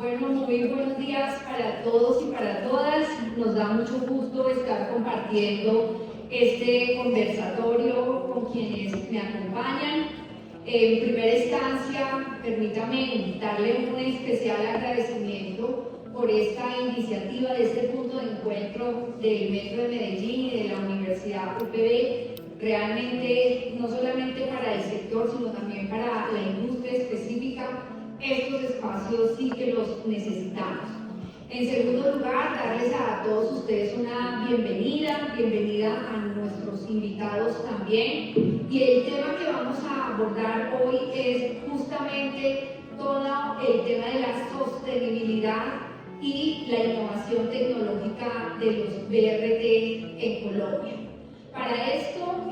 Bueno, muy buenos días para todos y para todas. Nos da mucho gusto estar compartiendo este conversatorio con quienes me acompañan. En primera instancia, permítame darle un especial agradecimiento por esta iniciativa de este punto de encuentro del Metro de Medellín y de la Universidad UPB. Realmente, no solamente para el sector, sino también para la industria específica, estos espacios sí que los necesitamos. En segundo lugar, darles a todos ustedes una bienvenida a nuestros invitados también. Y el tema que vamos a abordar hoy es justamente todo el tema de la sostenibilidad y la innovación tecnológica de los BRT en Colombia. Para esto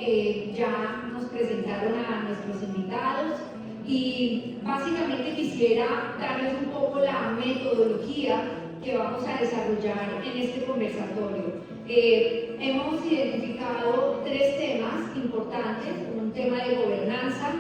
ya nos presentaron a nuestros invitados y básicamente quisiera darles un poco la metodología que vamos a desarrollar en este conversatorio. Hemos identificado tres temas importantes: un tema de gobernanza,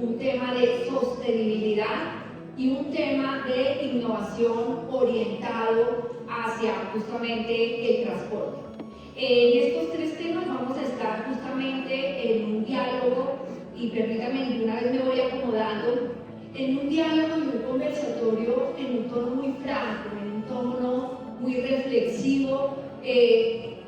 un tema de sostenibilidad y un tema de innovación orientado hacia justamente el transporte. En estos tres temas vamos a estar justamente en un diálogo, y permítanme que una vez me voy acomodando, en un diálogo y un conversatorio en un tono muy franco, en un tono muy reflexivo,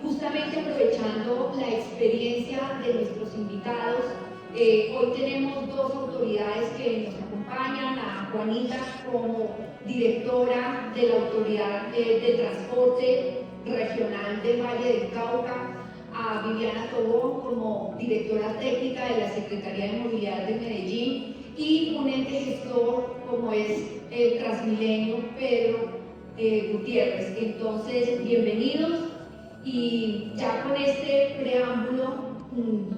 justamente aprovechando la experiencia de nuestros invitados. Hoy tenemos dos autoridades que nos acompañan: a Juanita como directora de la Autoridad de Transporte Regional del Valle del Cauca, a Viviana Tobón como directora técnica de la Secretaría de Movilidad de Medellín, y un ente gestor como es el Transmilenio, Pedro Gutiérrez. Entonces, bienvenidos, y ya con este preámbulo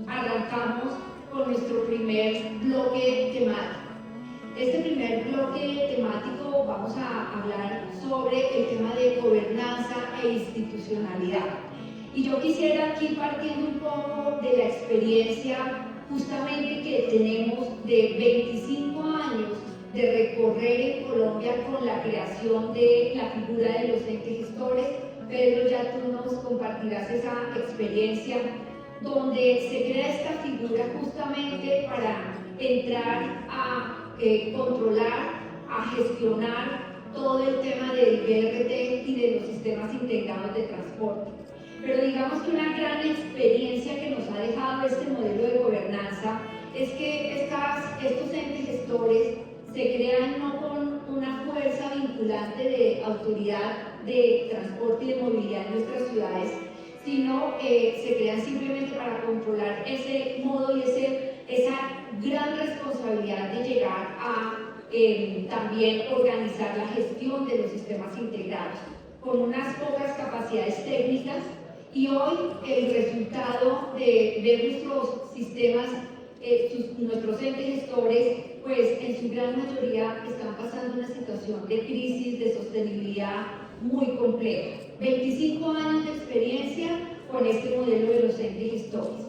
arrancamos con nuestro primer bloque temático. Este primer bloque temático vamos a hablar sobre el tema de gobernanza e institucionalidad. Y yo quisiera aquí, partiendo un poco de la experiencia justamente que tenemos de 25 años de recorrer en Colombia con la creación de la figura de los entes gestores. Pedro, ya tú nos compartirás esa experiencia, donde se crea esta figura justamente para entrar a controlar, a gestionar todo el tema del BRT y de los sistemas integrados de transporte. Pero digamos que una gran experiencia que nos ha dejado este modelo de gobernanza es que estos entes gestores se crean no con una fuerza vinculante de autoridad de transporte y de movilidad en nuestras ciudades, sino se crean simplemente para controlar ese modo y esa gran responsabilidad de llegar a también organizar la gestión de los sistemas integrados, con unas pocas capacidades técnicas. Y hoy el resultado de ver nuestros sistemas, nuestros entes gestores, pues en su gran mayoría están pasando una situación de crisis, de sostenibilidad muy compleja. 25 años de experiencia con este modelo de los entes gestores.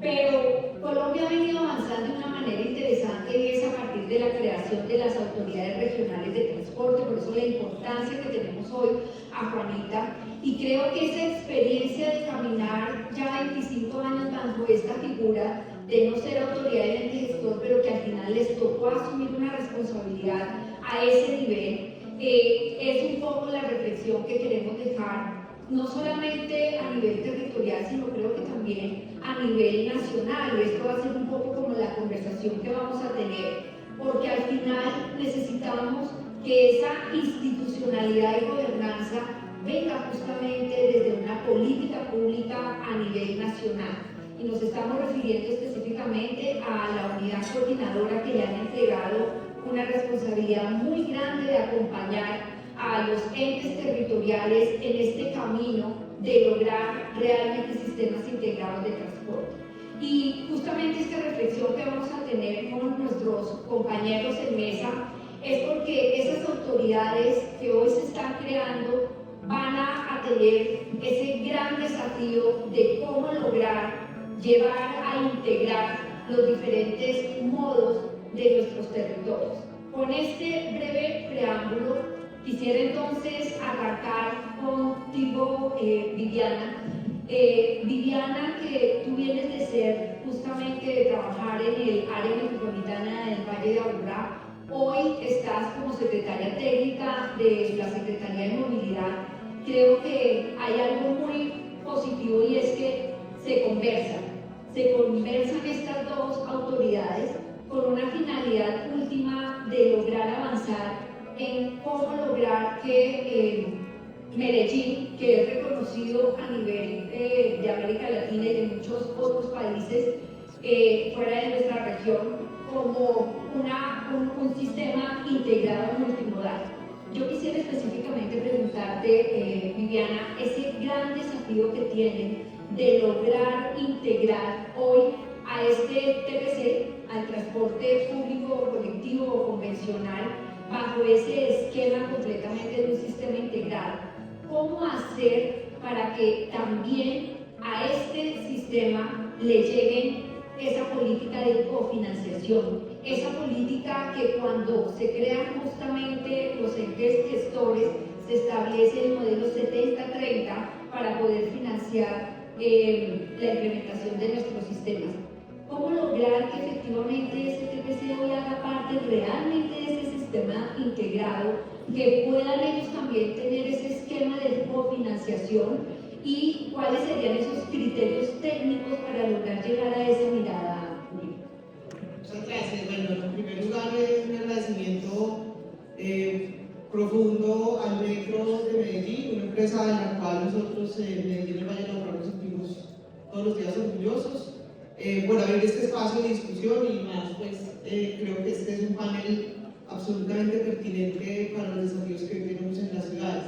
Pero Colombia ha venido avanzando de una manera interesante, y es a partir de la creación de las autoridades regionales de transporte. Por eso la importancia que tenemos hoy a Juanita. Y creo que esa experiencia de caminar ya 25 años bajo esta figura, de no ser autoridad del ente gestor, pero que al final les tocó asumir una responsabilidad a ese nivel, es un poco la reflexión que queremos dejar, no solamente a nivel territorial, sino creo que también a nivel nacional. Y esto va a ser un poco como la conversación que vamos a tener, porque al final necesitamos que esa institucionalidad y gobernanza venga justamente desde una política pública a nivel nacional. Y nos estamos refiriendo específicamente a la unidad coordinadora, que le han entregado una responsabilidad muy grande de acompañar a los entes territoriales en este camino de lograr realmente sistemas integrados de transporte. Y justamente esta reflexión que vamos a tener con nuestros compañeros en mesa es porque esas autoridades que hoy se están creando van a tener ese gran desafío de cómo lograr llevar a integrar los diferentes modos de nuestros territorios. Con este breve preámbulo, Quisiera entonces arrancar contigo, Viviana. Viviana, que tú vienes de ser justamente de trabajar en el área metropolitana del Valle de Aburrá, hoy estás como secretaria técnica de la Secretaría de Movilidad. Creo que hay algo muy positivo y es que se conversan estas dos autoridades con una finalidad última de lograr avanzar en cómo lograr que Medellín, que es reconocido a nivel de América Latina y de muchos otros países fuera de nuestra región, como un sistema integrado multimodal. Yo quisiera específicamente preguntarte, Viviana, ese gran desafío que tienen de lograr integrar hoy a este TPC, al transporte público colectivo o convencional, bajo ese esquema completamente de un sistema integrado. ¿Cómo hacer para que también a este sistema le lleguen esa política de cofinanciación, esa política que cuando se crean justamente los entes gestores se establece el modelo 70-30 para poder financiar la implementación de nuestros sistemas? ¿Cómo lograr que efectivamente ese TPC hoy haga parte realmente de ese sistema integrado, que puedan ellos también tener ese esquema de cofinanciación y cuáles serían esos criterios técnicos para lograr llegar a esa mirada pública? Muchas gracias. Bueno, en primer lugar es un agradecimiento profundo al Metro de Medellín, una empresa de la cual nosotros en Medellín, el Valle de Aburrá, nos sentimos todos los días orgullosos por abrir este espacio de discusión y más, pues creo que este es un panel absolutamente pertinente para los desafíos que tenemos en las ciudades.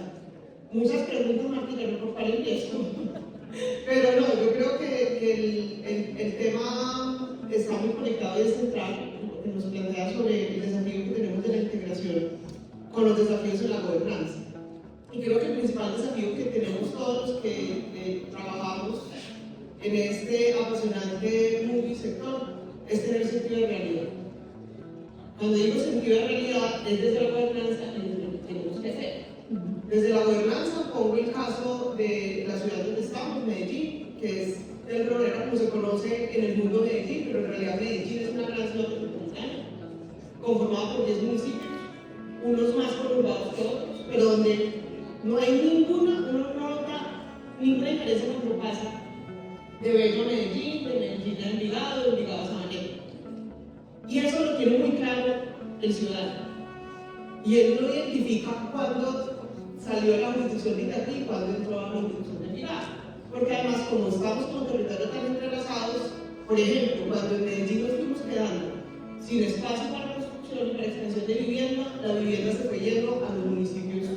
Muchas preguntas me aplicaron por cuál empiezo, pero no, yo creo que el tema está muy conectado y es central, porque nos plantea sobre el desafío que tenemos de la integración con los desafíos de la gobernanza. Y creo que el principal desafío que tenemos todos los que trabajamos en este apasionante multisector es tener sentido de realidad. Cuando digo sentido de realidad es desde la gobernanza y desde lo que tenemos que hacer. Desde la gobernanza pongo el caso de la ciudad donde estamos, Medellín, que es del problema como se conoce en el mundo de Medellín, pero en realidad Medellín es una gran ciudad metropolitana conformada por 10 municipios, unos más conurbados que otros, pero donde no hay uno no nota ninguna diferencia cuando pasa de Bello a Medellín, de Medellín a Envigado, de Envigado a Sabaneta. Y eso lo tiene muy claro el ciudadano. Y él lo identifica cuando salió de la jurisdicción de Itatí y cuando entró a la jurisdicción de Envigado. Porque además, como estamos con territorios tan entrelazados, por ejemplo, cuando en Medellín nos fuimos quedando sin espacio para construcción y para extensión de vivienda, la vivienda se fue yendo a los municipios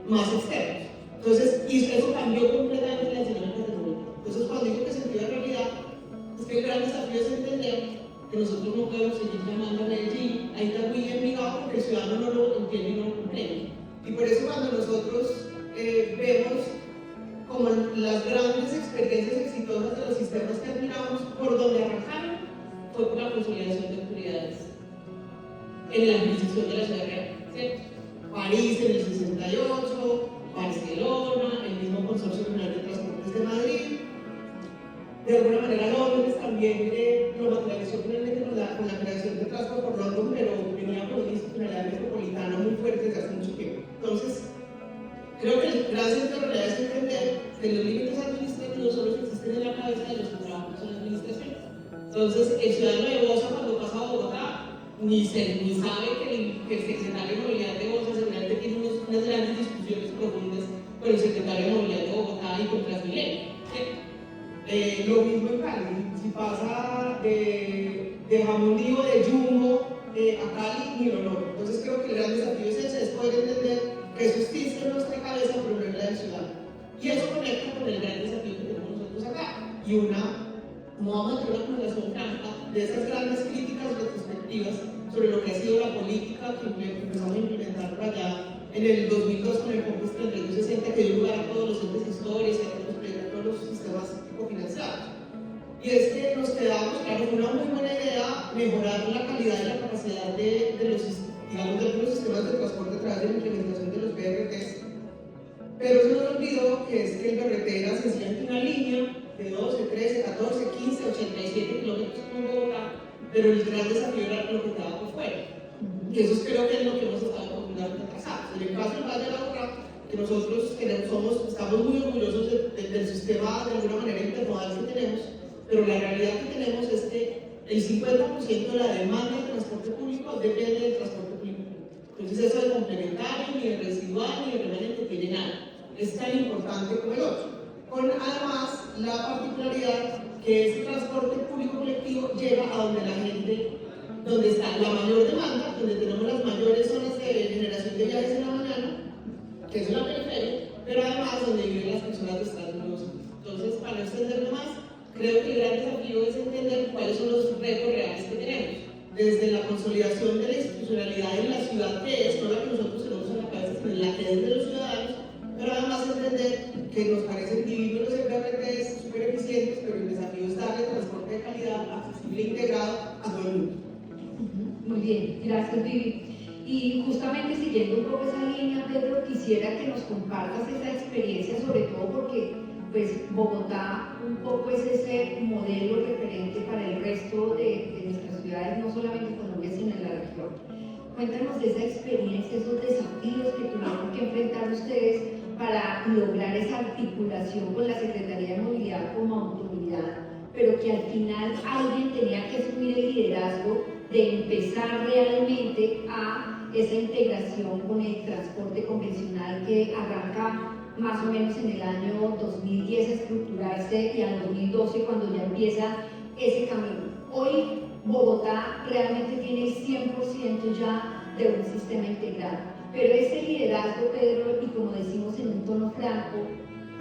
más externos. Entonces, y eso cambió completamente la dinámica del mundo. Entonces, cuando digo que sentido de realidad, es que el gran desafío es entender que nosotros no podemos seguir llamando a Medellín a Itagüí y Envigado porque el ciudadano no lo entiende y no lo comprende. Y por eso cuando nosotros vemos como las grandes experiencias exitosas de los sistemas que admiramos, por donde arrancaron, fue por la consolidación de autoridades en la administración de la ciudad real, ¿cierto? París en el 68, Barcelona, el mismo Consorcio General de Transportes de Madrid. De alguna manera Londres también lo materializó finalmente con la creación de Transport por London, pero venía con una institucionalidad metropolitana muy fuerte desde hace mucho tiempo. Entonces, creo que el gran centro de realidad es entender que los límites administrativos son los que existen en la cabeza de los que trabajamos en la administración. Entonces, el ciudadano de Bosa cuando pasa a Bogotá ni sabe que el secretario de Movilidad de Bosa seguramente tiene unas grandes discusiones profundas con el secretario de Movilidad de Bogotá y con Transmilenio. Lo mismo en Cali, si pasa de Jamundí o de Jumbo a Cali, ni lo logro. Entonces creo que el gran desafío es ese, es poder entender que eso existe en nuestra cabeza, pero no en la del ciudadano. Y eso conecta con el gran desafío que tenemos nosotros acá. Y vamos a hacer una conversación franca de esas grandes críticas retrospectivas sobre lo que ha sido la política que empezamos a implementar por allá en el 2002 con el Compass 3260, que dio lugar a todos los entes gestores, a todos los sistemas cofinanciados. Y es que nos quedamos, claro, con una muy buena idea mejorar la calidad y la capacidad de los, digamos, de algunos sistemas de transporte a través de la implementación de los que es que el BRT era sencillamente una línea de 12, 13, 14, 15, 87 kilómetros por Bogotá, pero el gran desafío era lo que estaba por fuera. Y eso creo que es lo que hemos estado profundamente atrasados. En el caso del Valle de la Borra, que nosotros estamos muy orgullosos del sistema de alguna manera intermodal que tenemos, pero la realidad que tenemos es que el 50% de la demanda de transporte público depende del transporte público. Entonces eso de complementario, ni de residual, ni de remanente tiene nada. Es tan importante como el otro. Con además la particularidad que este transporte público colectivo llega a donde la gente, donde está la mayor demanda, donde tenemos las mayores zonas de generación de viajes en la mañana, que es una periferia, pero además donde viven las personas de estatus medio. Entonces, para no extenderme más, creo que el gran desafío es entender cuáles son los retos reales que tenemos. Desde la consolidación de la institucionalidad en la ciudad que es, no la que nosotros tenemos en la cabeza, sino la que es de los ciudadanos, pero además entender que nos parecen divinos los BRTs súper eficientes, pero el desafío es darle transporte de calidad, accesible e integrado a todo el mundo. Muy bien, gracias Vivi. Y justamente siguiendo un poco esa línea, Pedro, quisiera que nos compartas esa experiencia, sobre todo porque pues Bogotá un poco es ese modelo referente para el resto de nuestras ciudades, no solamente en Colombia, sino en la región. Cuéntanos de esa experiencia, esos desafíos que tuvieron que enfrentar ustedes para lograr esa articulación con la Secretaría de Movilidad como autoridad, pero que al final alguien tenía que asumir el liderazgo de empezar realmente a esa integración con el transporte convencional que arranca más o menos en el año 2010 a estructurarse y al 2012 cuando ya empieza ese camino. Hoy Bogotá realmente tiene el 100% ya de un sistema integrado, pero ese liderazgo, Pedro, y como decimos en un tono franco,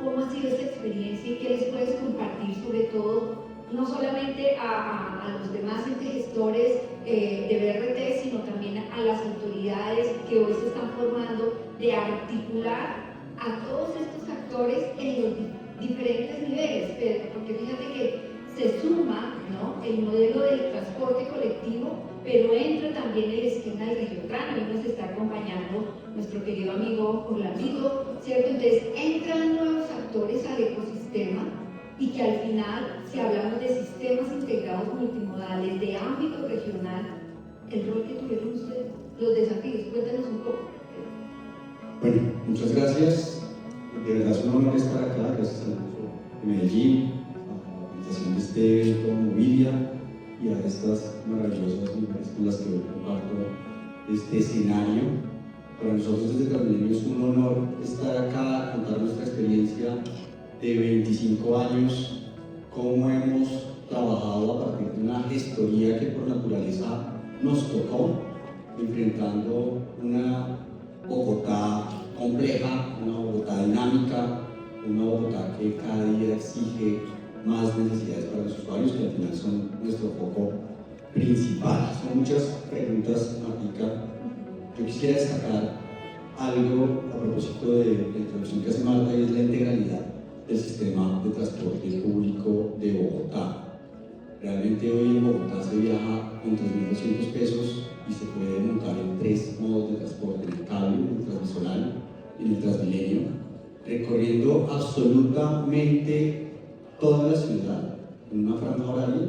¿cómo ha sido esa experiencia y qué les puedes compartir sobre todo, no solamente a los demás gestores de BRT, sino también a las autoridades que hoy se están formando, de articular a todos estos actores en los diferentes niveles, Pedro? Porque fíjate que se suma, ¿no?, el modelo del transporte colectivo, pero entra también el esquema del regiotrano, y nos está acompañando nuestro querido amigo Orlandito, ¿cierto? Entonces entran nuevos actores al ecosistema y que al final, si hablamos de sistemas integrados multimodales de ámbito regional, el rol que tuvieron ustedes, los desafíos, cuéntanos un poco. Bueno, muchas gracias. De verdad es un honor estar acá, gracias al Grupo de Medellín, a la organización de este evento Movilia y a estas maravillosas mujeres con las que hoy comparto este escenario. Para nosotros desde Transmilenio es un honor estar acá, contar nuestra experiencia de 25 años, cómo hemos trabajado a partir de una gestoría que por naturaleza nos tocó, enfrentando una Bogotá compleja, una Bogotá dinámica, una Bogotá que cada día exige más necesidades para los usuarios, que al final son nuestro foco principal. Son muchas preguntas, Martica. Yo quisiera destacar algo a propósito de la introducción que hace Marta, y es la integralidad del sistema de transporte público de Bogotá. Realmente hoy en Bogotá se viaja con 3.200 pesos y se puede montar en 3 modos de transporte: en el cable, en el transnacional y en el Transmilenio, recorriendo absolutamente toda la ciudad en una franja horaria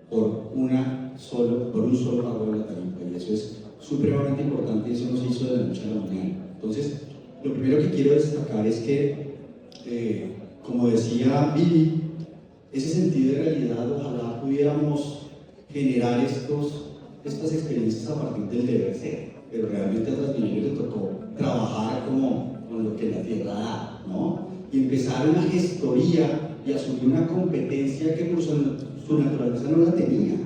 por un solo pago de la tarifa, y eso es supremamente importante, y eso no se hizo de la noche a la mañana. Entonces, lo primero que quiero destacar es que, como decía Vivi, ese sentido de realidad, ojalá pudiéramos generar estas experiencias a partir del deber ser, pero realmente a Transmilenio le tocó trabajar con lo que la tierra da, ¿no? Y empezar una gestoría y asumir una competencia que por su naturaleza no la tenía,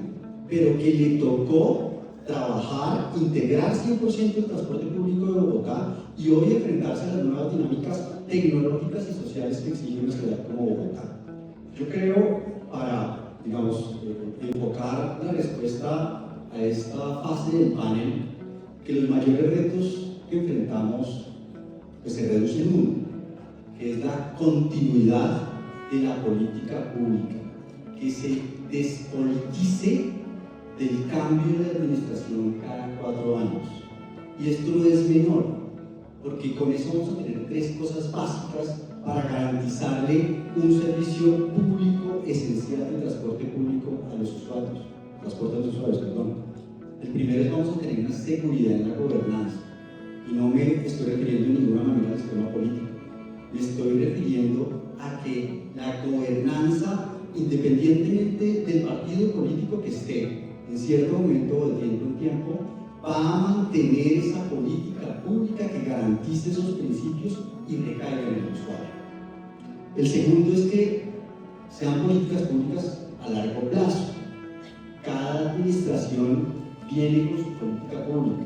pero que le tocó trabajar, integrar 100% el transporte público de Bogotá y hoy enfrentarse a las nuevas dinámicas tecnológicas y sociales que exige una ciudad como Bogotá. Yo creo, para, digamos, enfocar la respuesta a esta fase del panel, que los mayores retos que enfrentamos pues se reducen en uno, que es la continuidad de la política pública, que se despolitice del cambio de administración cada 4 años. Y esto no es menor, porque con eso vamos a tener tres cosas básicas para garantizarle un servicio público esencial de transporte público a los usuarios, transporte a los usuarios, perdón. El primero es vamos a tener una seguridad en la gobernanza, y no me estoy refiriendo en ninguna manera al sistema político, me estoy refiriendo a que la gobernanza, independientemente del partido político que esté, en cierto momento o de tiempo en tiempo, va a mantener esa política pública que garantice esos principios y recaiga en el usuario. El segundo es que sean políticas públicas a largo plazo. Cada administración viene con su política pública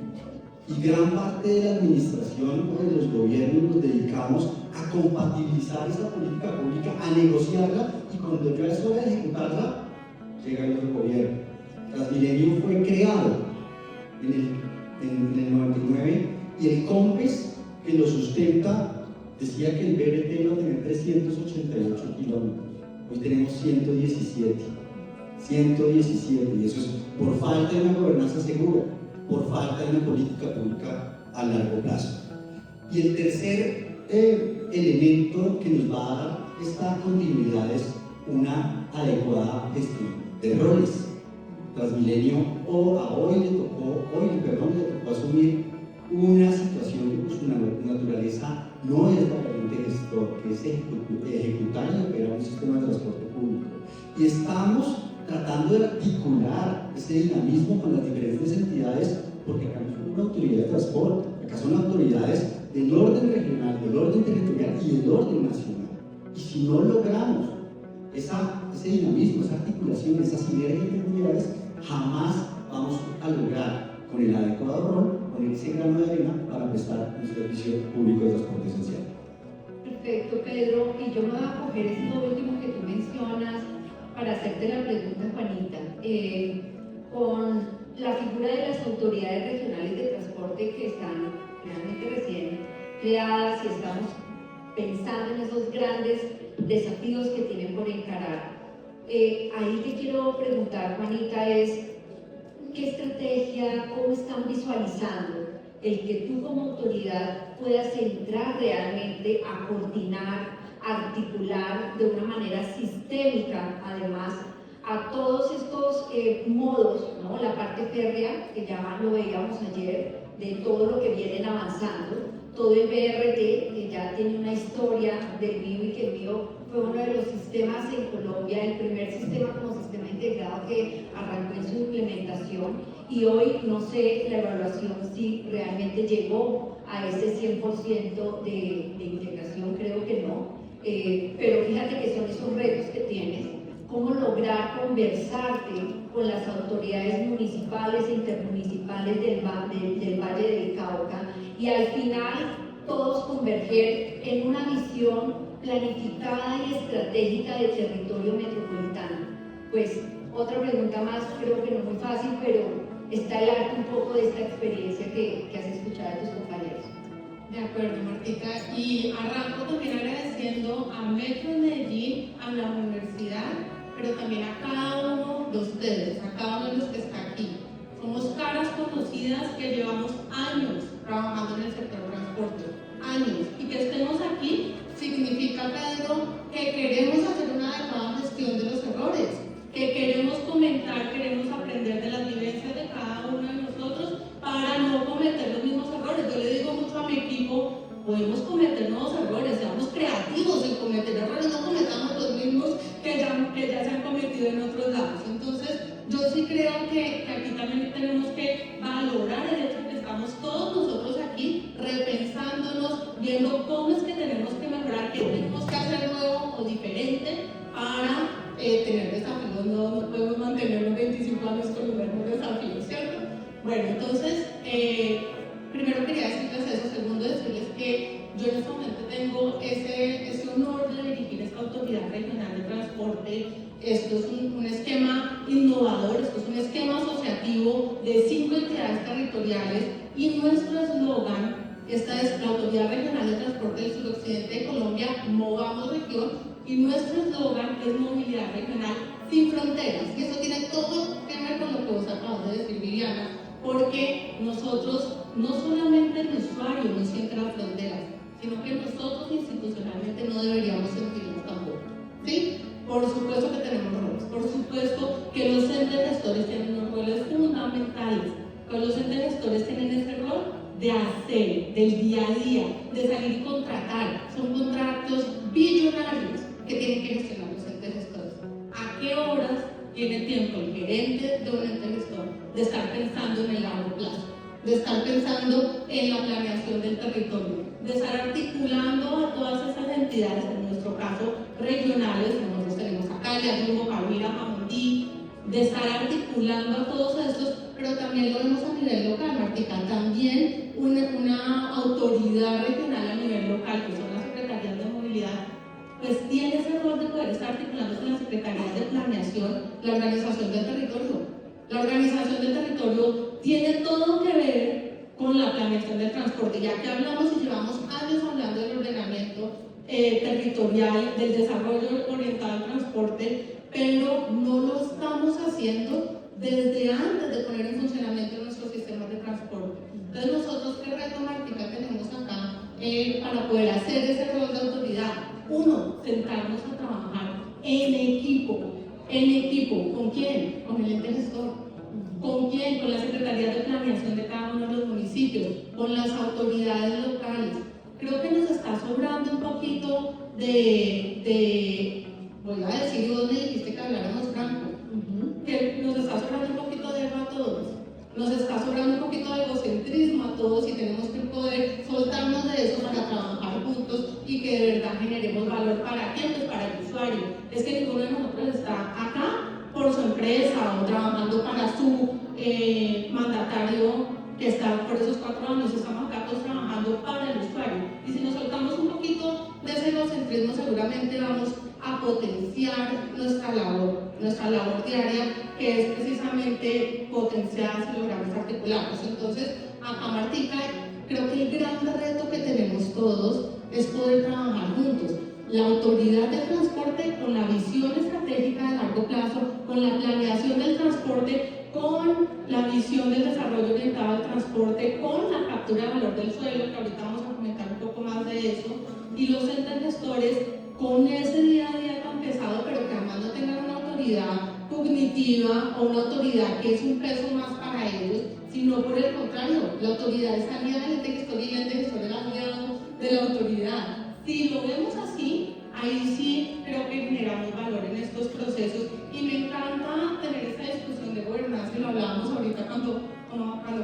y gran parte de la administración o de los gobiernos nos dedicamos a compatibilizar esa política pública, a negociarla, y cuando ya es hora de ejecutarla, llega el otro gobierno. Transmilenio fue creado en el 99 y el COMPES que lo sustenta decía que el BRT iba a tener 388 kilómetros. Hoy tenemos 117, y eso es por falta de una gobernanza segura, por falta de una política pública a largo plazo. Y el tercer elemento que nos va a dar esta continuidad es una adecuada gestión de roles. Transmilenio hoy le tocó asumir una situación que por su naturaleza no es la de gestor, que es ejecutar y operar un sistema de transporte público. Y estamos tratando de articular ese dinamismo con las diferentes entidades, porque acá no es una autoridad de transporte, acá son autoridades del orden regional, del orden territorial y del orden nacional. Y si no logramos ese dinamismo, esa articulación, esa sinergia entre entidades, jamás vamos a lograr, con el adecuado rol, poner ese grano de arena para prestar un servicio público de transporte esencial. Perfecto, Pedro. Y yo me voy a coger esto último que tú mencionas para hacerte la pregunta, Juanita. Con la figura de las autoridades regionales de transporte que están realmente recién creadas y estamos pensando en esos grandes desafíos que tienen por encarar. Ahí te quiero preguntar, Juanita, es ¿qué estrategia, cómo están visualizando el que tú como autoridad puedas entrar realmente a coordinar, a articular de una manera sistémica, además, a todos estos modos, ¿no? La parte férrea, que ya lo veíamos ayer, de todo lo que vienen avanzando, todo el BRT, que ya tiene una historia del MIO, y que el MIO fue uno de los sistemas en Colombia, el primer sistema como sistema integrado que arrancó en su implementación, y hoy no sé la evaluación si realmente llegó a ese 100% de integración, creo que no, pero fíjate que son esos retos que tienes, cómo lograr conversarte con las autoridades municipales e intermunicipales del Valle del Cauca, y al final todos converger en una visión planificada y estratégica del territorio metropolitano. Pues otra pregunta más, creo que no muy fácil, pero está el arte un poco de esta experiencia que has escuchado de tus compañeros. De acuerdo, Martita, y arranco también agradeciendo a Metro de Medellín, a la universidad, pero también a cada uno de ustedes, a cada uno de los que está aquí. Somos caras conocidas que llevamos años trabajando en el sector transporte, años, y que estemos aquí significa, Pedro, que queremos hacer una adecuada gestión de los errores, que queremos comentar, queremos aprender de las vivencias de cada uno de nosotros para no cometer los mismos errores. Yo le digo mucho a mi equipo, podemos cometer nuevos errores, seamos creativos en cometer errores, no cometamos los mismos que ya se han cometido en otros lados. Entonces, yo sí creo que aquí también tenemos que valorar el hecho de que estamos todos nosotros aquí repensándonos, viendo cómo es que tenemos que mejorar, qué tenemos que hacer nuevo o diferente para tener desafíos nuevos. No podemos mantener los 25 años con los mismos desafíos, ¿cierto? Bueno, entonces, primero quería decirles eso. Segundo, decirles que yo en este momento tengo ese honor de dirigir esta autoridad regional de transporte. Esto es un esquema innovador, esto es un esquema asociativo de 5 entidades territoriales, y nuestro eslogan, esta es la Autoridad Regional de Transporte del Suroccidente de Colombia, Movamos Región, y nuestro eslogan es Movilidad Regional sin Fronteras. Y eso tiene todo que ver con lo que vos acabas de decir, Viviana, porque nosotros no solamente el usuario no siente las fronteras, sino que nosotros institucionalmente no deberíamos sentirnos tampoco. ¿Sí? Por supuesto que tenemos roles, por supuesto que los entes gestores tienen unos roles fundamentales, que los entes gestores tienen ese rol de hacer, del día a día, de salir y contratar. Son contratos billonarios que tienen que gestionar los entes gestores. ¿A qué horas tiene tiempo el gerente de un ente gestor de estar pensando en el largo plazo, de estar pensando en la planeación del territorio, de estar articulando a todas esas entidades, en nuestro caso regionales, nosotros tenemos a Cali, a Jumbo, Cahuila, Jamundí, de estar articulando a todos estos, pero también lo vemos a nivel local, Martica, también una autoridad regional a nivel local, que son las secretarías de movilidad, pues tiene ese rol de poder estar articulando con las secretarías de planeación, la organización del territorio. La organización del territorio tiene todo que ver con la planeación del transporte, ya que hablamos y llevamos años hablando del ordenamiento territorial, del desarrollo orientado al transporte, pero no lo estamos haciendo desde antes de poner en funcionamiento nuestros sistemas de transporte. Entonces nosotros, ¿qué reto, Martica, tenemos acá para poder hacer ese rol de autoridad? Uno, sentarnos a trabajar en equipo. ¿En equipo? ¿Con quién? Con el ente gestor. ¿Con quién? Con la Secretaría de Planeación de cada uno de los municipios, con las autoridades locales. Creo que nos está sobrando un poquito voy a decir, ¿y vos me dijiste que habláramos franco? Que nos está sobrando un poquito de ego a todos. Nos está sobrando un poquito de egocentrismo a todos y tenemos que poder soltarnos de eso para trabajar juntos y que de verdad generemos valor. ¿Para quién? Pues para el usuario. Es que ninguno de nosotros está acá por su empresa o trabajando para su mandatario que está por esos 4 años. Estamos acá todos trabajando para el usuario. Y si nos soltamos un poquito de ese egocentrismo, seguramente vamos a potenciar nuestra labor diaria, que es precisamente potenciar si logramos articularnos. Entonces, acá, Martica, creo que el gran reto que tenemos todos es poder trabajar juntos. La autoridad del transporte con la visión estratégica de largo plazo, con la planeación del transporte, con la visión del desarrollo orientado al transporte, con la captura de valor del suelo, que ahorita vamos a comentar un poco más de eso, y los entes gestores con ese día a día tan pesado, pero que además no tengan una autoridad cognitiva o una autoridad que es un peso más para ellos, sino por el contrario, la autoridad está aliada del ente gestor y el ente gestor es aliado de la autoridad. Si lo vemos así, ahí sí creo que generamos valor en estos procesos y me encanta tener esta discusión de gobernanza, y lo hablábamos ahorita cuando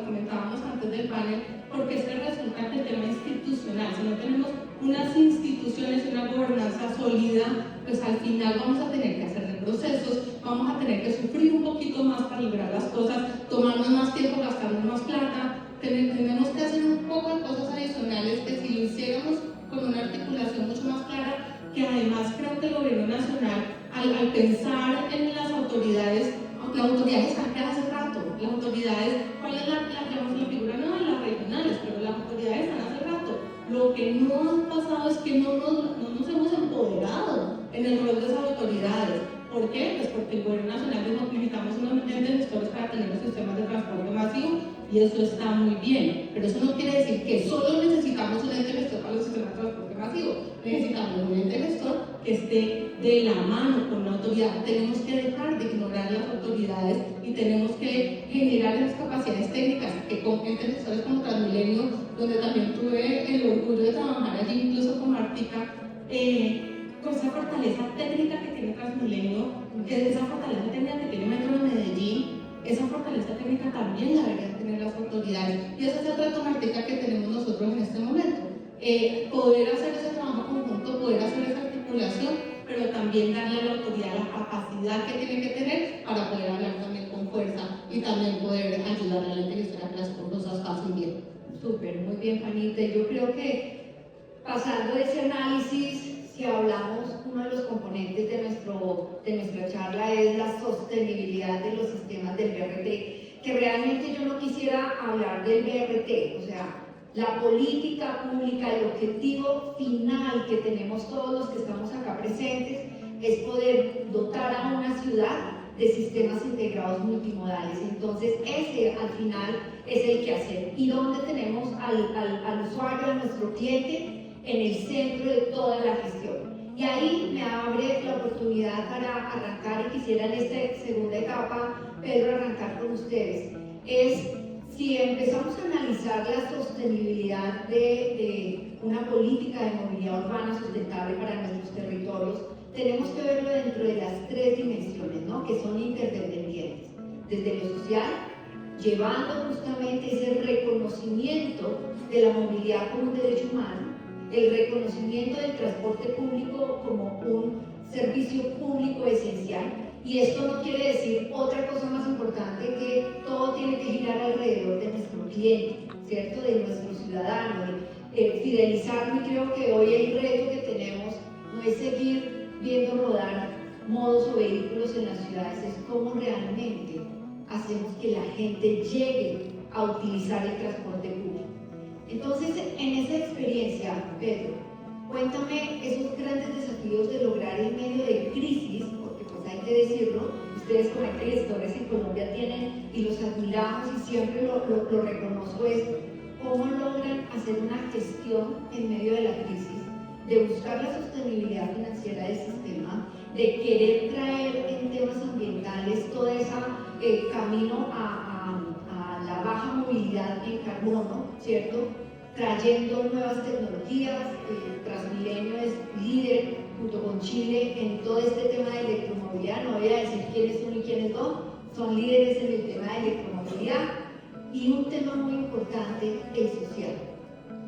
comentábamos antes del panel, porque es que resulta que el tema institucional, si no tenemos unas instituciones y una gobernanza sólida, pues al final vamos a tener que hacer reprocesos, vamos a tener que sufrir un poquito más para lograr las cosas, tomarnos más tiempo, gastarnos más plata, tenemos que hacer un poco de cosas adicionales que si lo hiciéramos con una articulación mucho más clara, que además creo que el gobierno nacional, al pensar en las autoridades están que hace rato, las autoridades, ¿cuál es la figura? No, en las regionales, pero las autoridades están hace rato. Lo que no ha pasado es que no nos hemos empoderado en el rol de esas autoridades. ¿Por qué? Pues porque el gobierno nacional dijo que necesitamos unos entes gestores para tener los sistemas de transporte masivo, y eso está muy bien, pero eso no quiere decir que solo necesitamos un ente gestor para los sistemas de transporte masivo. Necesitamos un ente gestor que esté de la mano con la autoridad. Tenemos que dejar de ignorar las autoridades y tenemos que generar esas capacidades técnicas que con entes gestores como Transmilenio, donde también tuve el orgullo de trabajar allí incluso con Martica, con esa fortaleza técnica que tiene Transmilenio, esa fortaleza técnica que tiene Metro de Medellín, esa fortaleza técnica también la deberían tener las autoridades. Y ese es el reto, Martica, que tenemos nosotros en este momento. Poder hacer ese trabajo conjunto, poder hacer esa articulación, pero también darle a la autoridad la capacidad que tiene que tener para poder hablar también con fuerza y también poder ayudar a la inteligencia a que las cosas pasen bien. Súper, muy bien, Juanita. Yo creo que pasando ese análisis, si hablamos, uno de los componentes de nuestra charla es la sostenibilidad de los sistemas del BRT, que realmente yo no quisiera hablar del BRT, o sea, la política pública, el objetivo final que tenemos todos los que estamos acá presentes es poder dotar a una ciudad de sistemas integrados multimodales. Entonces, ese al final es el quehacer y dónde tenemos al usuario, a nuestro cliente, en el centro de toda la gestión. Y ahí me abre la oportunidad para arrancar, y quisiera en esta segunda etapa, Pedro, arrancar con ustedes. Es si empezamos a analizar la sostenibilidad de una política de movilidad urbana sustentable para nuestros territorios, tenemos que verlo dentro de las tres dimensiones, ¿no?, que son interdependientes. Desde lo social, llevando justamente ese reconocimiento de la movilidad como un derecho humano, el reconocimiento del transporte público como un servicio público esencial. Y esto no quiere decir otra cosa más importante, que todo tiene que girar alrededor de nuestro cliente, ¿cierto?, de nuestro ciudadano, de fidelizarlo. Y creo que hoy el reto que tenemos no es seguir viendo rodar modos o vehículos en las ciudades, es cómo realmente hacemos que la gente llegue a utilizar el transporte público. Entonces, en esa experiencia, Pedro, cuéntame esos grandes desafíos de lograr en medio de crisis, porque pues hay que decirlo, ustedes como gestores en Colombia tienen, y los admiramos y siempre lo reconozco, es cómo logran hacer una gestión en medio de la crisis, de buscar la sostenibilidad financiera del sistema, de querer traer en temas ambientales todo ese camino a la baja movilidad en carbono, ¿cierto?, trayendo nuevas tecnologías. Transmilenio es líder junto con Chile en todo este tema de electromovilidad. No voy a decir quiénes son y quiénes no, son líderes en el tema de electromovilidad. Y un tema muy importante, el social.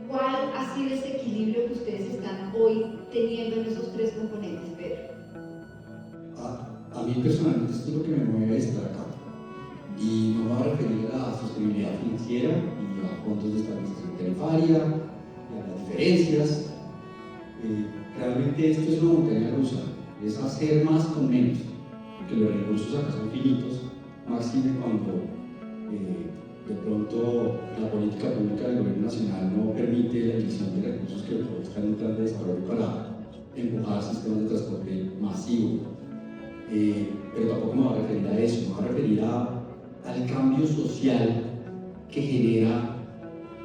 ¿Cuál ha sido ese equilibrio que ustedes están hoy teniendo en esos tres componentes, Pedro? A mí personalmente esto es lo que me mueve a estar acá. Y no me voy a referir a la sostenibilidad financiera y a fondos de estabilización tarifaria y a las diferencias. Realmente esto es una montaña rusa, es hacer más con menos, porque los recursos acá son finitos, máxime cuando de pronto la política pública del gobierno nacional no permite la inyección de recursos que están en plan de desarrollo para empujar sistemas de transporte masivo. Pero tampoco me voy a referir a eso, me voy a referir al cambio social que genera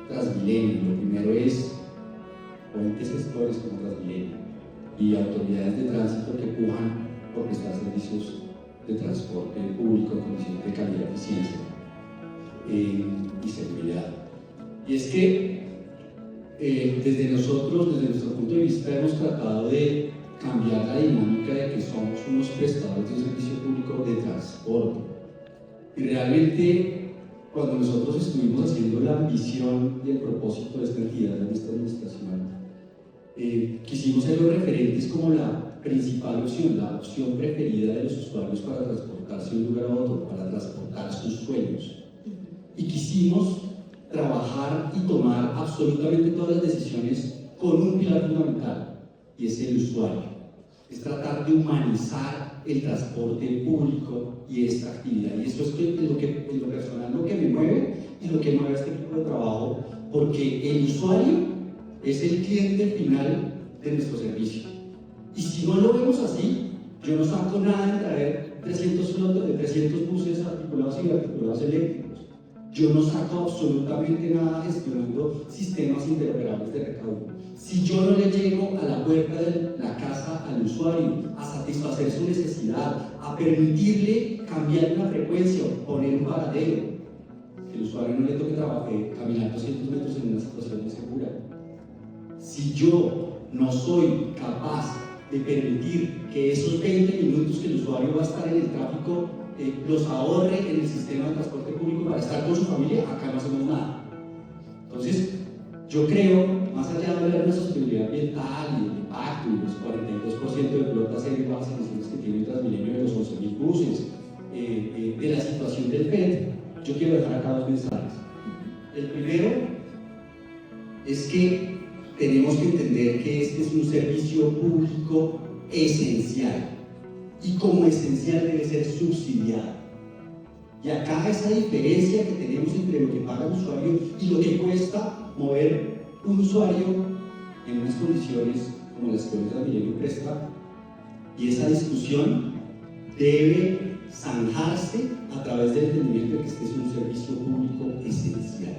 Transmilenio. Lo primero es fuentes gestores como Transmilenio y autoridades de tránsito que pujan por prestar servicios de transporte público en condiciones de calidad, eficiencia y seguridad. Y es que desde nosotros, desde nuestro punto de vista, hemos tratado de cambiar la dinámica de que somos unos prestadores de un servicio público de transporte. Y realmente, cuando nosotros estuvimos haciendo la ambición y el propósito de esta entidad, de esta administración, quisimos ser los referentes como la principal opción, la opción preferida de los usuarios para transportarse de un lugar a otro, para transportar sus sueños. Y quisimos trabajar y tomar absolutamente todas las decisiones con un pilar fundamental, y es el usuario. Es tratar de humanizar el transporte público y esta actividad. Y eso es en lo personal lo que me mueve y lo que mueve a este equipo de trabajo, porque el usuario es el cliente final de nuestro servicio. Y si no lo vemos así, yo no saco nada en traer 300 buses articulados y articulados eléctricos. Yo no saco absolutamente nada gestionando sistemas interoperables de recaudo. Si yo no le llego a la puerta de la casa al usuario a satisfacer su necesidad, a permitirle cambiar una frecuencia o poner un paradero, que el usuario no le toque caminar 200 metros en una situación insegura. Si yo no soy capaz de permitir que esos 20 minutos que el usuario va a estar en el tráfico los ahorre en el sistema de transporte público para estar con su familia, acá no hacemos nada. Entonces, yo creo, más allá de hablar de la sostenibilidad ambiental y el impacto y los 42% de flotas aéreas bajas emisiones que tiene Transmilenio, de los 11.000 buses, de la situación del PET, yo quiero dejar acá dos mensajes. El primero es que tenemos que entender que este es un servicio público esencial y como esencial debe ser subsidiado. Y acá esa diferencia que tenemos entre lo que paga el usuario y lo que cuesta mover un usuario en unas condiciones como las que hoy Transmilenio presta, y esa discusión debe zanjarse a través del entendimiento de que este es un servicio público esencial.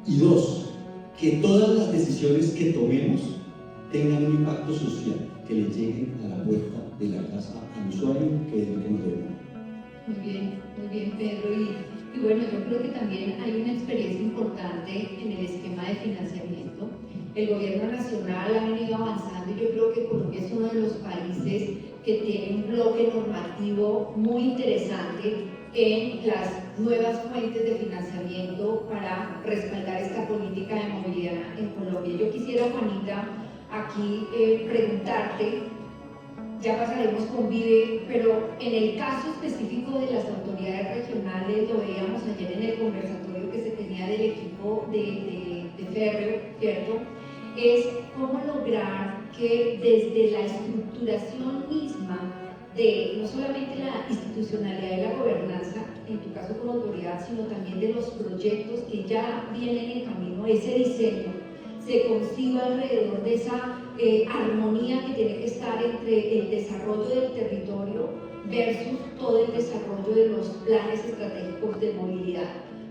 Y dos, que todas las decisiones que tomemos tengan un impacto social, que le lleguen a la puerta de la casa al usuario, que es lo que nos debe. Muy bien, Pedro. Y bueno, yo creo que también hay una experiencia importante en el esquema de financiamiento. El gobierno nacional ha venido avanzando y yo creo que Colombia es uno de los países que tiene un bloque normativo muy interesante en las nuevas fuentes de financiamiento para respaldar esta política de movilidad en Colombia. Yo quisiera, Juanita, aquí preguntarte, ya pasaremos con Vive, pero en el caso específico de las autoridades regionales, lo veíamos ayer en el conversatorio que se tenía del equipo de Férreo, ¿cierto? Es cómo lograr que desde la estructuración misma de no solamente la institucionalidad de la gobernanza, en tu caso como autoridad, sino también de los proyectos que ya vienen en camino, ese diseño, se conciba alrededor de esa armonía que tiene que estar entre el desarrollo del territorio versus todo el desarrollo de los planes estratégicos de movilidad.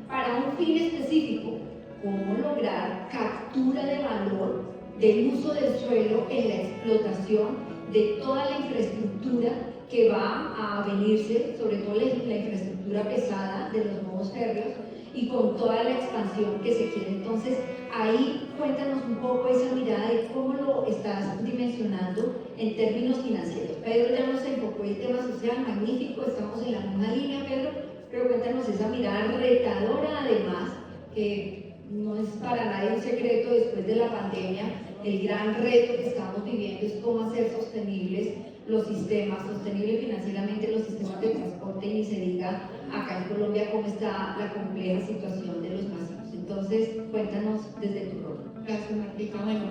Para un fin específico, cómo lograr captura de valor del uso del suelo en la explotación de toda la infraestructura que va a venirse, sobre todo la infraestructura pesada de los nuevos férreos, y con toda la expansión que se quiere. Entonces, ahí cuéntanos un poco esa mirada de cómo lo estás dimensionando en términos financieros. Pedro ya nos enfocó el tema social, magnífico, estamos en la misma línea, Pedro, pero cuéntanos esa mirada retadora, además, que no es para nadie un secreto después de la pandemia, el gran reto que estamos viviendo es cómo hacer sostenibles los sistemas, sostenibles financieramente los sistemas de transporte, y ni se diga acá en Colombia cómo está la compleja situación de los masivos. Entonces, cuéntanos desde tu rol. Gracias, Martica. Bueno,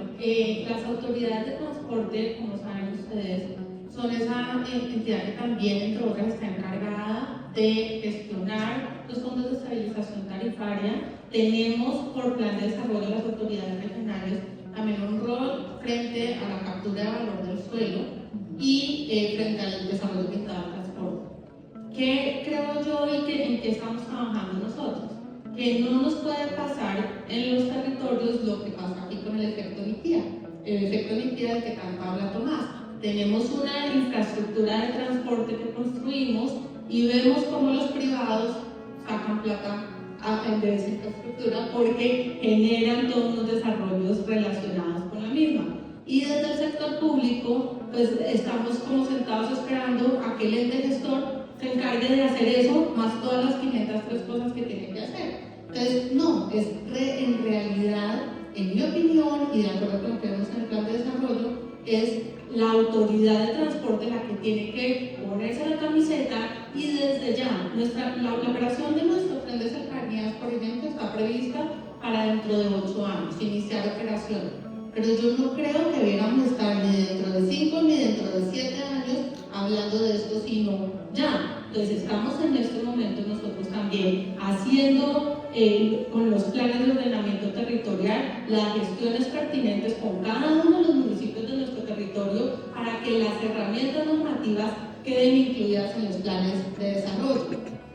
las autoridades de transporte, como saben ustedes, son esa entidad que también, entre otras, está encargada de gestionar los fondos de estabilización tarifaria. Tenemos, por plan de desarrollo de las autoridades regionales, también un rol frente a la captura de valor del suelo y frente al desarrollo orientado al transporte. ¿Qué creo yo y en qué estamos trabajando nosotros? Que no nos puede pasar en los territorios lo que pasa aquí con el efecto Niquía. El efecto Niquía del que tanto habla Tomás. Tenemos una infraestructura de transporte que construimos y vemos cómo los privados sacan plata de esa infraestructura porque generan todos los desarrollos relacionados con la misma. Y desde el sector público, pues estamos como sentados esperando a que el ente gestor se encargue de hacer eso, más todas las 503 cosas que tiene que hacer. Entonces, no, es en realidad, en mi opinión, y de acuerdo con lo que vemos en el plan de desarrollo, es la autoridad de transporte la que tiene que ponerse la camiseta y desde ya, la operación de nuestro tren de cercanías, por ejemplo, está prevista para dentro de 8 años, iniciar operación. Pero yo no creo que debiéramos estar ni dentro de 5 ni dentro de 7 años hablando de esto, sino ya. Entonces estamos en este momento nosotros también haciendo con los planes de ordenamiento territorial las gestiones pertinentes con cada uno de los municipios de nuestro territorio para que las herramientas normativas queden incluidas en los planes de desarrollo.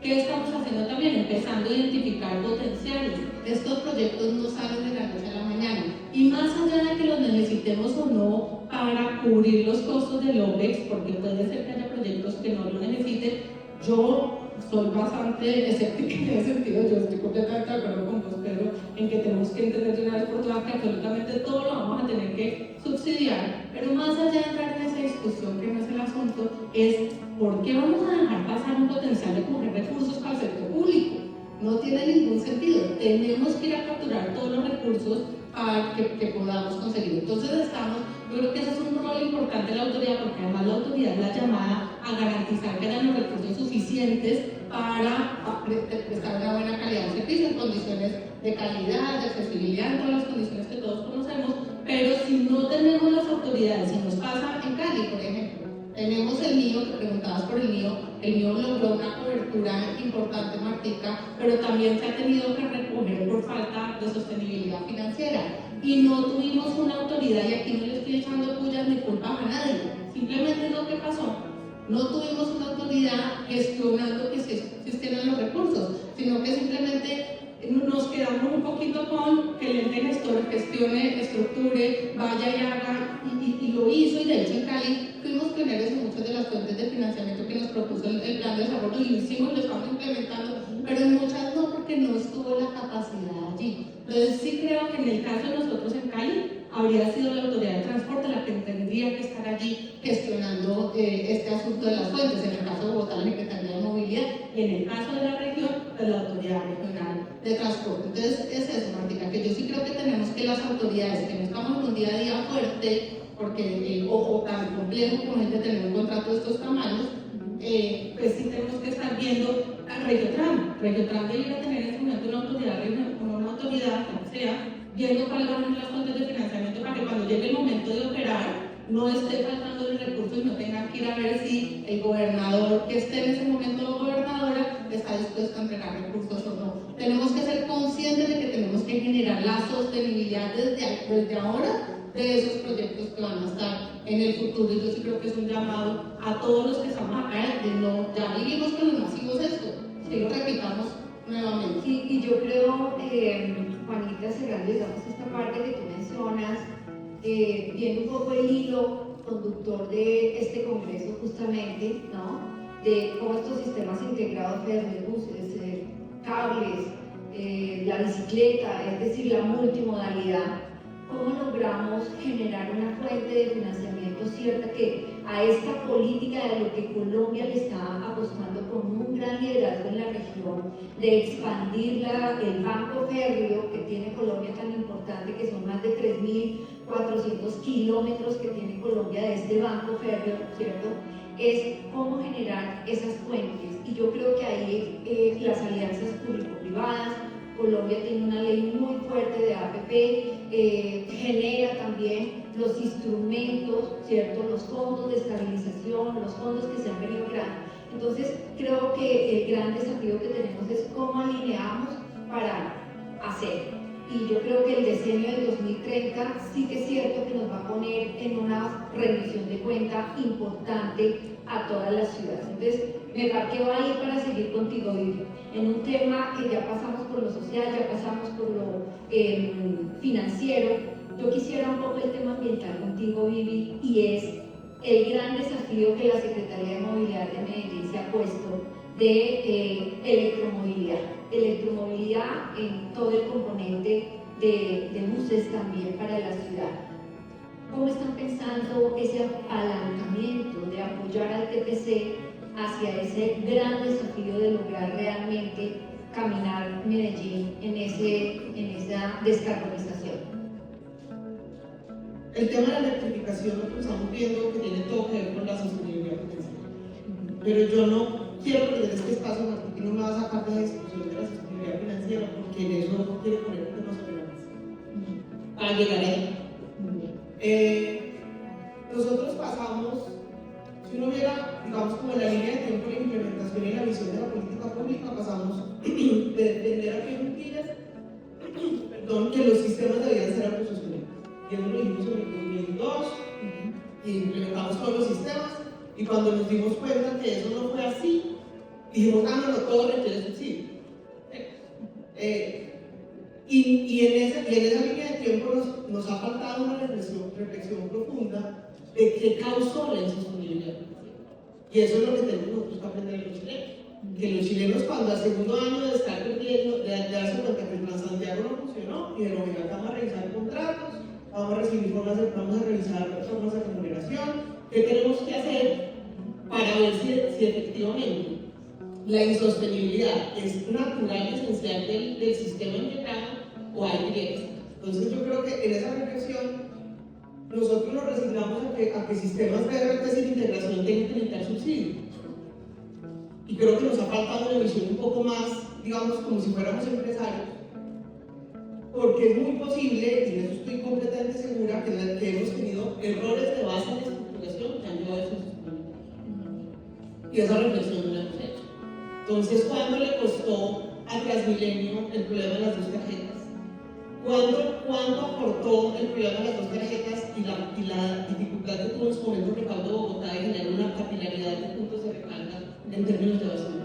¿Qué estamos haciendo también? Empezando a identificar potenciales. Estos proyectos no salen de la noche a la mañana. Y más allá de que los necesitemos o no para cubrir los costos del OPEX, porque puede ser que haya proyectos que no lo necesiten, yo soy bastante escéptica en ese sentido. Yo estoy completamente de acuerdo con vos, Pedro, en que tenemos que entender de una vez por todas que absolutamente todo lo vamos a tener que subsidiar. Pero más allá de entrar en esa discusión, que no es el asunto, es ¿por qué vamos a dejar pasar un potencial de coger recursos para el sector público? No tiene ningún sentido. Tenemos que ir a capturar todos los recursos para que podamos conseguir. Entonces yo creo que ese es un rol importante de la autoridad, porque además la autoridad es la llamada a garantizar que hayan los recursos suficientes para prestar una buena calidad de servicio en condiciones de calidad, de accesibilidad, en todas las condiciones que todos conocemos. Pero si no tenemos las autoridades, si nos pasa en Cali, por ejemplo, tenemos el mío, que preguntabas por el mío logró una cobertura importante, Martica, pero también se ha tenido que recoger por falta de sostenibilidad financiera. Y no tuvimos una autoridad, y aquí no le estoy echando pullas ni culpas a nadie, simplemente es lo que pasó. No tuvimos una autoridad gestionando que se existieran los recursos, sino que simplemente nos quedamos un poquito con que el ente gestor gestione, estructure, vaya y haga, y lo hizo, y de hecho en Cali fuimos pioneros en muchas de las fuentes de financiamiento que nos propuso el plan de desarrollo, y lo hicimos, lo estamos implementando, pero en muchas no, porque no estuvo la capacidad allí. Entonces sí creo que en el caso de nosotros en Cali, habría sido la autoridad de transporte la que tendría que estar allí gestionando este asunto de las fuentes, en el caso de Bogotá, la Secretaría de Movilidad, y en el caso de la región, pues la autoridad regional de transporte. Entonces es eso, Martica, que yo sí creo que tenemos que las autoridades, que no estamos en un día a día fuerte, porque o tan complejo como gente tener un contrato de estos tamaños, pues sí tenemos que estar viendo a Regiotrans debería tener en este momento una autoridad regional, como una autoridad, como sea, viendo cuáles van a ser las fuentes de financiamiento para que cuando llegue el momento de operar no esté faltando el recurso y no tengan que ir a ver si el gobernador que esté en ese momento o gobernadora está dispuesto a entregar recursos o no. Tenemos que ser conscientes de que tenemos que generar la sostenibilidad desde ahora de esos proyectos que van a estar en el futuro. Y yo sí creo que es un llamado a todos los que estamos acá de no, ya vivimos con los masivos esto, que lo repitamos nuevamente. Y yo creo, Juanita, cerrando, digamos, esta parte que tú mencionas, viendo un poco el hilo conductor de este congreso justamente, ¿no? De cómo estos sistemas integrados de buses, cables, la bicicleta, es decir, la multimodalidad, cómo logramos generar una fuente de financiamiento cierta que a esta política de lo que Colombia le está apostando con un gran liderazgo en la región, de expandir el banco férreo que tiene Colombia tan importante, que son más de 3.400 kilómetros que tiene Colombia de este banco férreo, ¿cierto? Es cómo generar esas fuentes. Y yo creo que ahí las alianzas público-privadas, Colombia tiene una ley muy fuerte de APP, genera también los instrumentos, ¿cierto? Los fondos de estabilización, los fondos que se han venido creando. Entonces, creo que el gran desafío que tenemos es cómo alineamos para hacer. Y yo creo que el decenio del 2030 sí que es cierto que nos va a poner en una rendición de cuenta importante a todas las ciudades. Entonces, me parqueo ahí para seguir contigo, Vivi, en un tema que ya pasamos por lo social, ya pasamos por lo financiero. Yo quisiera un poco el tema ambiental contigo, Vivi, y es el gran desafío que la Secretaría de Movilidad de Medellín se ha puesto de electromovilidad en todo el componente de buses también para la ciudad. ¿Cómo están pensando ese apalancamiento de apoyar al TPC hacia ese gran desafío de lograr realmente caminar Medellín en esa descarbonización? El tema de la electrificación, lo que estamos viendo que tiene todo que ver con la sostenibilidad potencial. Pero yo no quiero perder este espacio, porque no me va a sacar de la discusión de la sostenibilidad financiera, porque en eso no quiero poner temas sobre la mesa. Para llegar ahí. Nosotros pasamos, si uno viera, digamos, como la línea de tiempo de implementación y la visión de la política pública, pasamos de defender a Mentiras, que los sistemas debían ser autosostenibles. Y eso lo dijimos en el 2002, y implementamos todos los sistemas, y cuando nos dimos cuenta que eso no fue así, dijimos, no, todo requiere subsidio. Y en esa línea de tiempo nos ha faltado una reflexión profunda de qué causó la insostenibilidad. Y eso es lo que tenemos nosotros que aprender de los chilenos. Que los chilenos, cuando al segundo año de estar perdiendo, de darse cuenta que el Plan Santiago no funcionó, dijeron, venga, vamos a revisar contratos, vamos a revisar formas de remuneración, ¿qué tenemos que hacer para ver si efectivamente la insostenibilidad es natural y esencial del sistema integrado o hay grietas? Entonces yo creo que en esa reflexión nosotros nos resignamos a que sistemas de RT sin integración tengan que necesitar subsidios. Y creo que nos ha faltado una visión un poco más, digamos, como si fuéramos empresarios, porque es muy posible, y de eso estoy completamente segura, que hemos tenido errores de base en la estructuración que han llevado a eso. Y esa reflexión no la hemos hecho. Entonces, ¿cuándo le costó a Transmilenio el problema de las dos tarjetas? ¿Cuándo aportó el problema de las dos tarjetas y la dificultad que tuvo en su momento Recaudo Bogotá de generar una capilaridad de puntos de recarga en términos de basura.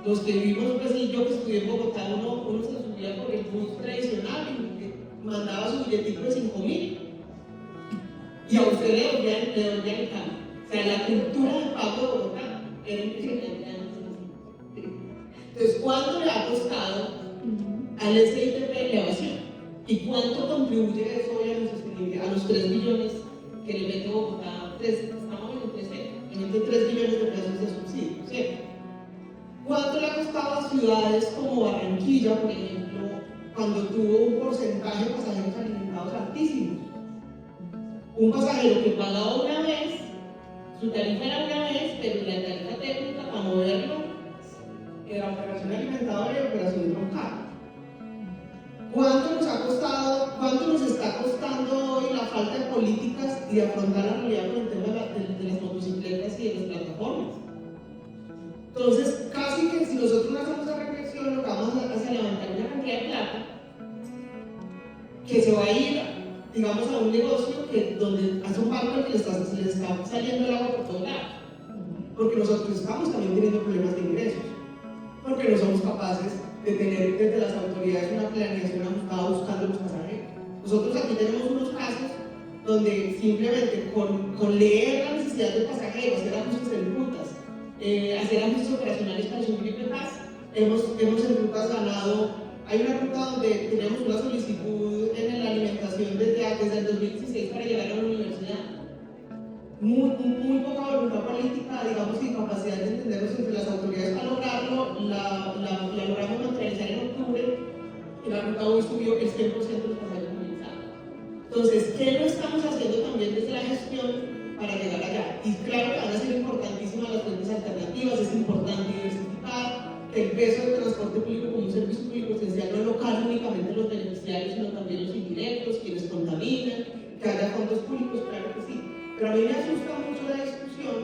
Los que vivimos, pues, y yo que estudié en Bogotá, uno se subía por el bus tradicional y mandaba su billetico de 5.000 y a usted le devolvían el cambio. O sea, la cultura de pago de Bogotá era impresionante. Entonces, ¿cuánto le ha costado al SITP la evasión? ¿Y cuánto contribuye eso hoy a la sostenibilidad? A los 3 billones que le mete Bogotá, estamos en 3 billones de pesos de subsidio, ¿cierto? ¿Cuánto le ha costado a ciudades como Barranquilla, por ejemplo, cuando tuvo un porcentaje de pasajeros alimentados altísimos? Un pasajero que pagaba una vez, su tarifa era una vez, pero la tarifa técnica para moverlo era operación alimentadora y operación troncal. ¿Cuánto nos ha costado, cuánto nos está costando hoy la falta de políticas y de afrontar la realidad con el tema de las motocicletas y de las plataformas? Entonces, casi que si nosotros no hacemos esa reflexión, lo que vamos a hacer es levantar una cantidad de plata que se va a ir, digamos, a un negocio donde hace un banco que se le está saliendo el agua por todos lados. Porque nosotros estamos también teniendo problemas de ingresos. Porque no somos capaces de tener desde las autoridades una planeación ajustada buscando los pasajeros. Nosotros aquí tenemos unos casos donde simplemente con leer la necesidad del pasajero, hacer ajustes en rutas, hacer ajustes operacionales para su paz, hemos en rutas ganado. Hay una ruta donde tenemos una solicitud en la alimentación desde el 2016 para llegar a la universidad. Muy poca voluntad política, digamos, y capacidad de entendernos entre las autoridades para lograrlo. La logramos materializar en octubre y la ruta hoy subió el 100% de los pasajeros movilizados. Entonces, ¿qué no estamos haciendo también desde la gestión para llegar allá? Y claro que van a ser importantísimas las fuentes alternativas, es importante diversificar, que el peso del transporte público como un servicio público esencial no lo cargan únicamente los beneficiarios, sino también los indirectos, quienes contaminan, que haya fondos públicos, claro que sí. Pero a mí me asusta mucho la discusión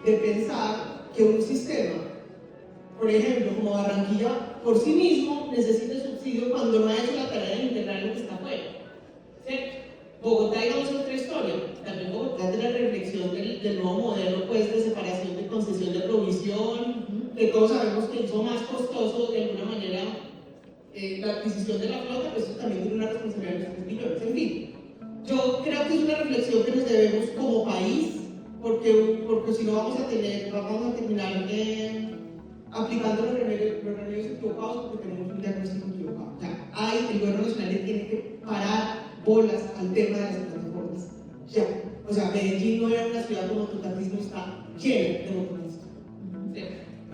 de pensar que un sistema, por ejemplo, como Barranquilla, por sí mismo necesita el subsidio cuando no ha hecho la tarea de integrar lo que está afuera. ¿Cierto? Bogotá, digamos, es otra historia. También Bogotá es de la reflexión del nuevo modelo, pues, de separación de concesión de provisión, que todos sabemos que hizo más costoso de alguna manera la adquisición de la flota, pues eso también tiene una responsabilidad de los 3 billones. En fin, yo creo que es una reflexión que nos debemos como país, porque si no vamos a terminar aplicando los remedios equivocados porque tenemos un diagnóstico equivocado. El gobierno nacional le tiene que parar bolas al tema de las plataformas. Ya. O sea, Medellín no era una ciudad con mototaxismo, está llena de mototaxismo.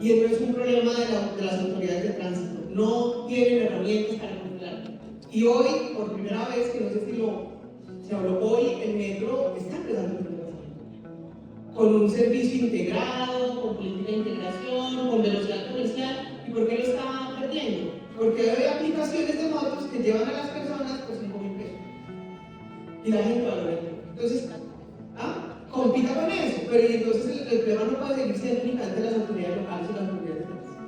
Y no es un problema de las autoridades de tránsito, no tienen herramientas para controlarlo. Y hoy, por primera vez, que no sé si se habló hoy, el metro está empezando a funcionar con un servicio integrado, con política de integración, con velocidad comercial. ¿Y por qué lo está perdiendo? Porque hay aplicaciones de motos que llevan a las personas por 5.000 pesos y la gente valora el metro. Entonces, compita con eso, pero entonces el problema no puede seguir siendo únicamente las autoridades locales y las autoridades de tránsito.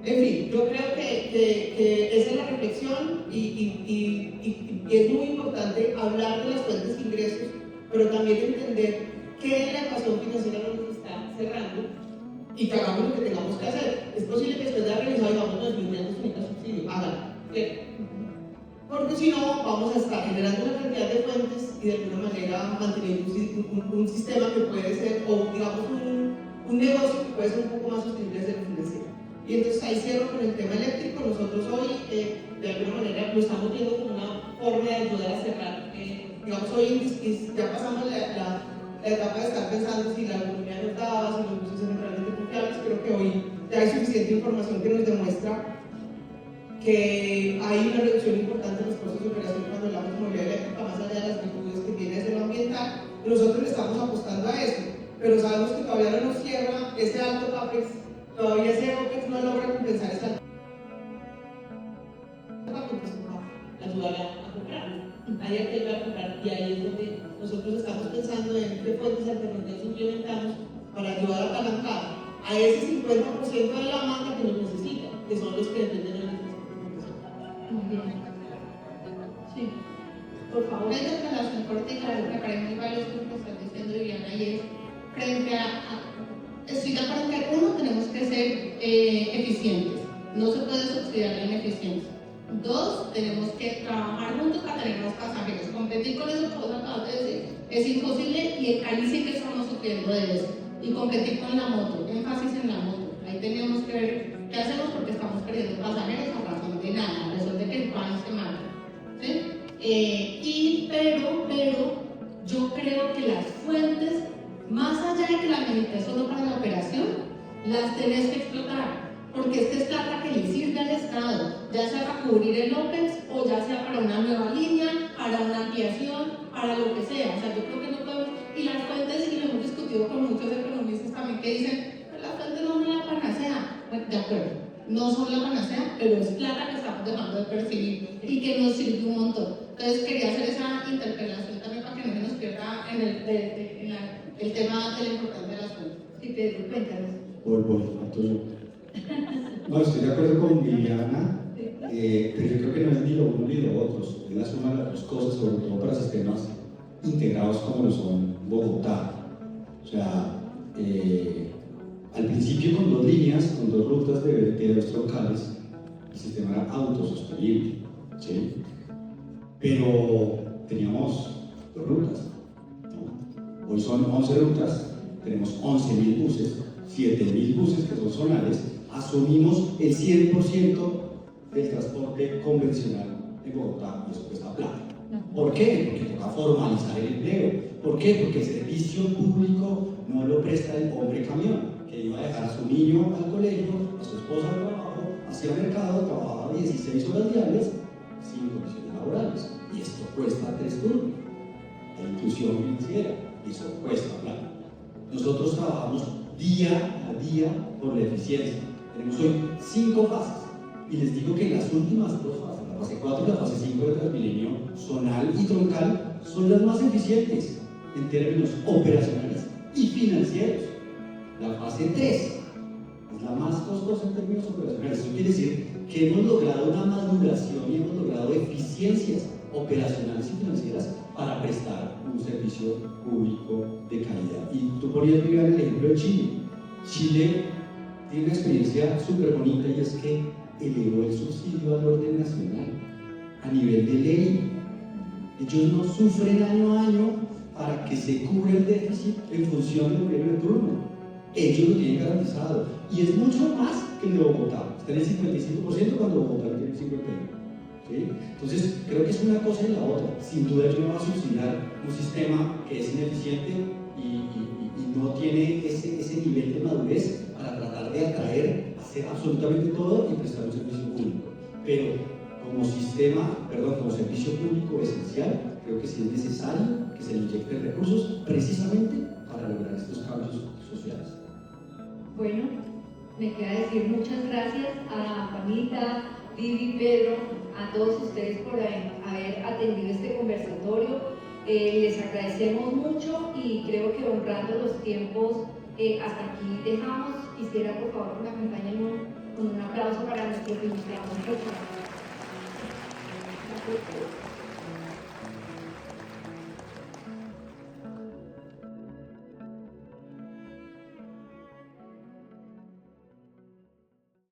En fin, yo creo que esa es la reflexión y es muy importante hablar de las fuentes de ingresos, pero también entender que la ecuación financiera nos está cerrando y que hagamos lo que tengamos que hacer. Es posible que después de haber revisado digamos los 1.500 unitas subsidio, háganlo, porque si no vamos a estar generando una cantidad de fuentes y de alguna manera manteniendo un sistema que puede ser, o digamos un negocio que puede ser un poco más sostenible desde lo financiero. Y entonces ahí cierro con el tema eléctrico. Nosotros hoy de alguna manera lo estamos viendo como una forma de ayudar a cerrar. Digamos hoy ya pasamos la etapa de estar pensando si la autonomía nos daba, si los buses eran realmente confiables. Creo que hoy ya hay suficiente información que nos demuestra que hay una reducción importante en los costos de operación cuando hablamos de movilidad eléctrica, más allá de las virtudes que tiene desde lo ambiental. Nosotros le estamos apostando a eso, pero sabemos que todavía no nos cierra ese alto CAPEX, todavía ese OPEX no logra compensar ese alto CAPEX, ayudar a comprar. Hay que ayudar a comprar y ahí es donde nosotros estamos pensando en qué fuentes alternativas implementamos para ayudar a apalancar a ese 50% de la demanda que nos necesita, que son los que dependen de la Sí, por favor. Una interpelación corta y claro, me parece muy valioso lo que está diciendo Viviana y es, creo frente estoy de acuerdo que uno, tenemos que ser eficientes, no se puede subsidiar la ineficiencia. Dos, tenemos que trabajar juntos para tener más pasajeros. Competir con eso que vos acabas de decir es imposible y en Cali sí que estamos sufriendo de eso. Y competir con la moto, énfasis en la moto. Ahí tenemos que ver qué hacemos porque estamos perdiendo pasajeros a razón de nada, a razón de que el pan se mata. ¿Sí? Pero yo creo que las fuentes, más allá de que la necesites solo para la operación, las tenés que explotar. Porque esta es plata que le sirve al Estado, ya sea para cubrir el OPEX o ya sea para una nueva línea, para una ampliación, para lo que sea. O sea, yo creo que no podemos. Y las fuentes, y lo hemos discutido con muchos economistas también, que dicen, pues las fuentes no son la panacea. Bueno, de acuerdo, no son la panacea, pero es plata que estamos dejando de percibir y que nos sirve un montón. Entonces, quería hacer esa interpelación también para que no se nos pierda en el tema de la importancia de las fuentes. Si te cuéntanos. Falto yo. No, estoy de acuerdo con Viviana, pero yo creo que no es ni lo uno ni lo otro, es la suma de las dos cosas, sobre todo para sistemas integrados como lo son Bogotá. O sea, al principio con 2 líneas, con 2 rutas de vertederos troncales, el sistema era autosostenible, ¿sí? Pero teníamos 2 rutas, ¿no? Hoy son 11 rutas, tenemos 11.000 buses, 7.000 buses que son zonales. Asumimos el 100% del transporte convencional en Bogotá y eso cuesta plata. ¿Por qué? Porque toca formalizar el empleo. ¿Por qué? Porque el servicio público no lo presta el hombre camión, que iba a dejar a su niño al colegio, a su esposa al trabajo, hacía mercado, trabajaba 16 horas diarias sin condiciones laborales. Y esto cuesta 3 turnos. La inclusión financiera, y eso cuesta plata. Nosotros trabajamos día a día por la eficiencia. Tenemos hoy 5 fases y les digo que las últimas 2 fases, la fase 4 y la fase 5 de Transmilenio, zonal y troncal, son las más eficientes en términos operacionales y financieros. La fase 3 es la más costosa en términos operacionales. Eso quiere decir que hemos logrado una maduración y hemos logrado eficiencias operacionales y financieras para prestar un servicio público de calidad. Y tú ponías, Viviana, el ejemplo de Chile. Chile tiene una experiencia súper bonita y es que elevó el subsidio al orden nacional a nivel de ley. Ellos no sufren año a año para que se cubra el déficit en función del gobierno de turno. Ellos lo tienen garantizado y es mucho más que el de Bogotá. Está en el 55% cuando Bogotá tiene el 50%. ¿Sí? Entonces, creo que es una cosa y la otra. Sin duda, yo no voy a subsidiar un sistema que es ineficiente y no tiene ese nivel de madurez para tratar de atraer, hacer absolutamente todo y prestar un servicio público. Pero como servicio público esencial, creo que sí es necesario que se le inyecten recursos precisamente para lograr estos cambios sociales. Bueno, me queda decir muchas gracias a Juanita, Vivi, Pedro, a todos ustedes por haber atendido este conversatorio. Les agradecemos mucho y creo que honrando los tiempos hasta aquí dejamos. Quisiera por favor que me acompañen con un aplauso para nuestros invitados.